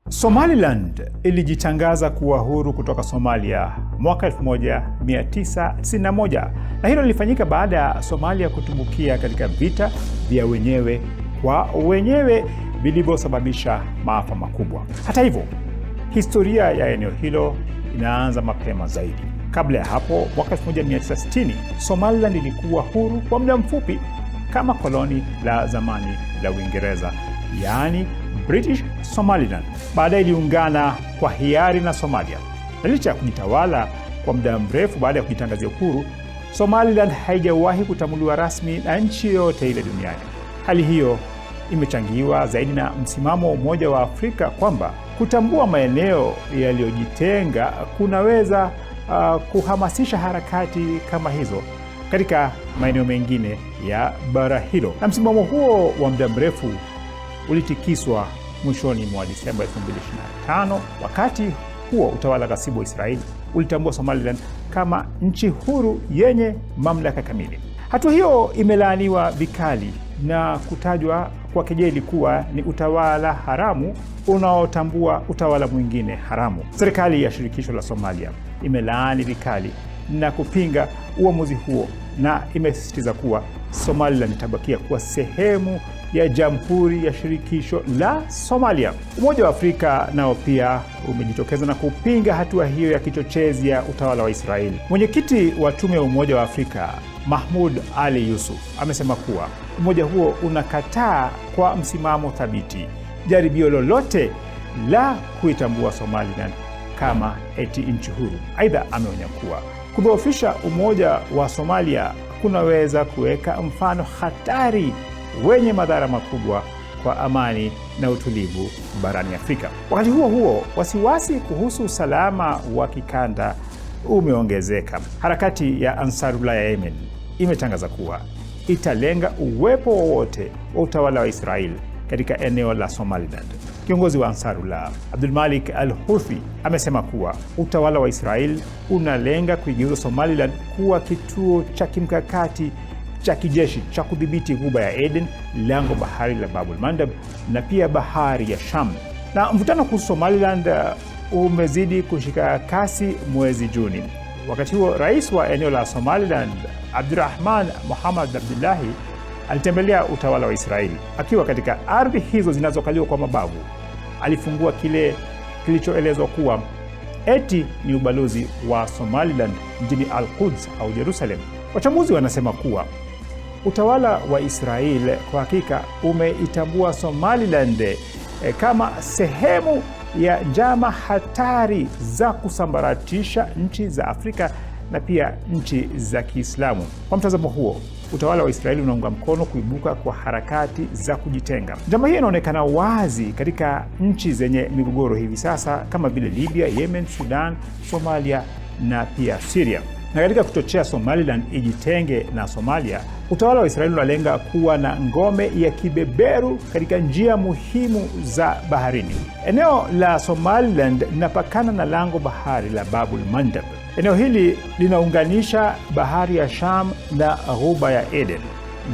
Somaliland ilijitangaza kuwa huru kutoka Somalia mwaka 1991 na hilo lilifanyika baada ya Somalia kutumbukia katika vita vya wenyewe kwa wenyewe vilivyosababisha maafa makubwa. Hata hivyo, historia ya eneo hilo inaanza mapema zaidi. Kabla ya hapo, mwaka 1960, Somaliland ilikuwa huru kwa muda mfupi kama koloni la zamani la Uingereza, yaani British Somaliland. Baadaye iliungana kwa hiari na Somalia. Na licha ya kujitawala kwa muda mrefu baada ya kujitangazia uhuru, Somaliland haijawahi kutambuliwa rasmi na nchi yoyote ile duniani. Hali hiyo imechangiwa zaidi na msimamo wa Umoja wa Afrika kwamba kutambua maeneo yaliyojitenga kunaweza kuhamasisha harakati kama hizo katika maeneo mengine ya bara hilo. Na msimamo huo wa muda mrefu ulitikiswa mwishoni mwa Disemba 2025. Wakati huo utawala ghasibu wa Israeli ulitambua Somaliland kama nchi huru yenye mamlaka kamili. Hatua hiyo imelaaniwa vikali na kutajwa kwa kejeli kuwa ni utawala haramu unaotambua utawala mwingine haramu. Serikali ya shirikisho la Somalia imelaani vikali na kupinga uamuzi huo na imesisitiza kuwa Somaliland itabakia kuwa sehemu ya Jamhuri ya Shirikisho la Somalia. Umoja wa Afrika nao pia umejitokeza na kupinga hatua hiyo ya kichochezi ya utawala wa Israeli. Mwenyekiti wa Tume ya Umoja wa Afrika Mahmoud Ali Yusuf amesema kuwa umoja huo unakataa kwa msimamo thabiti jaribio lolote la kuitambua Somaliland kama eti nchi huru. Aidha, ameonya kuwa kudhoofisha umoja wa Somalia kunaweza kuweka mfano hatari wenye madhara makubwa kwa amani na utulivu barani Afrika. Wakati huo huo, wasiwasi kuhusu usalama wa kikanda umeongezeka. Harakati ya Ansarullah ya Yemen imetangaza kuwa italenga uwepo wowote wa utawala wa Israeli katika eneo la Somaliland. Kiongozi wa Ansarullah, Abdul Malik al-Houthi, amesema kuwa utawala wa Israeli unalenga kuigeuza Somaliland kuwa kituo cha kimkakati cha kijeshi cha kudhibiti Ghuba ya Aden, lango bahari la Bab el-Mandeb na pia bahari ya Sham. Na mvutano kuhusu Somaliland umezidi kushika kasi mwezi Juni. Wakati huo, rais wa eneo la Somaliland, Abdurrahman Mohamed Abdullahi, alitembelea utawala wa Israeli. Akiwa katika ardhi hizo zinazokaliwa kwa mabavu, alifungua kile kilichoelezwa kuwa eti ni ubalozi wa Somaliland mjini Al-Quds au Jerusalem. Wachambuzi wanasema kuwa utawala wa Israeli kwa hakika umeitambua Somaliland kama sehemu ya njama hatari za kusambaratisha nchi za Afrika na pia nchi za Kiislamu. Kwa mtazamo huo, utawala wa Israeli unaunga mkono kuibuka kwa harakati za kujitenga. Njama hiyo inaonekana wazi katika nchi zenye migogoro hivi sasa kama vile Libya, Yemen, Sudan, Somalia na pia Syria. Na katika kuchochea Somaliland ijitenge na Somalia, utawala wa Israeli unalenga kuwa na ngome ya kibeberu katika njia muhimu za baharini. Eneo la Somaliland linapakana na lango bahari la Bab el-Mandeb. Eneo hili linaunganisha bahari ya Sham na Ghuba ya Aden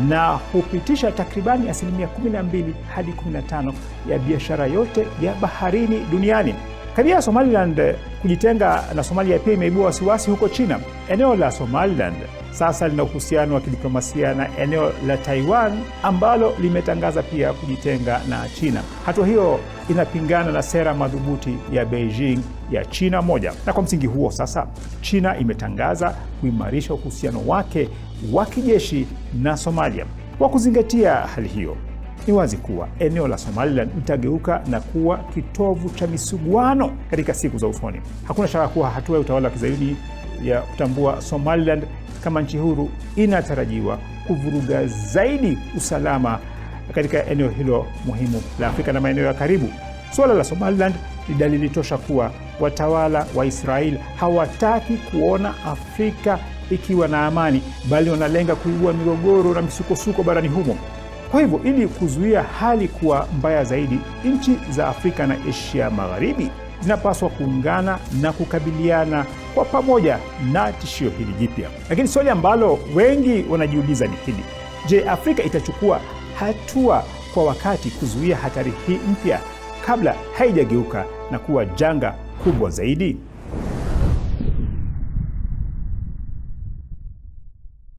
na hupitisha takribani 12 hadi 15 ya biashara yote ya baharini duniani. Kadhia ya Somaliland kujitenga na Somalia pia imeibua wasiwasi huko China. Eneo la Somaliland sasa lina uhusiano wa kidiplomasia na eneo la Taiwan ambalo limetangaza pia kujitenga na China. Hatua hiyo inapingana na sera madhubuti ya Beijing ya China moja. Na kwa msingi huo sasa, China imetangaza kuimarisha uhusiano wake wa kijeshi na Somalia. Kwa kuzingatia hali hiyo, ni wazi kuwa eneo la Somaliland litageuka na kuwa kitovu cha misuguano katika siku za usoni. Hakuna shaka kuwa hatua ya utawala wa Kizayuni ya kutambua Somaliland kama nchi huru inatarajiwa kuvuruga zaidi usalama katika eneo hilo muhimu la Afrika na maeneo ya karibu. Suala la Somaliland ni dalili tosha kuwa watawala wa Israeli hawataki kuona Afrika ikiwa na amani, bali wanalenga kuibua migogoro na misukosuko barani humo. Kwa hivyo, ili kuzuia hali kuwa mbaya zaidi, nchi za Afrika na Asia Magharibi zinapaswa kuungana na kukabiliana kwa pamoja na tishio hili jipya. Lakini swali ambalo wengi wanajiuliza ni hili: je, Afrika itachukua hatua kwa wakati kuzuia hatari hii mpya kabla haijageuka na kuwa janga kubwa zaidi?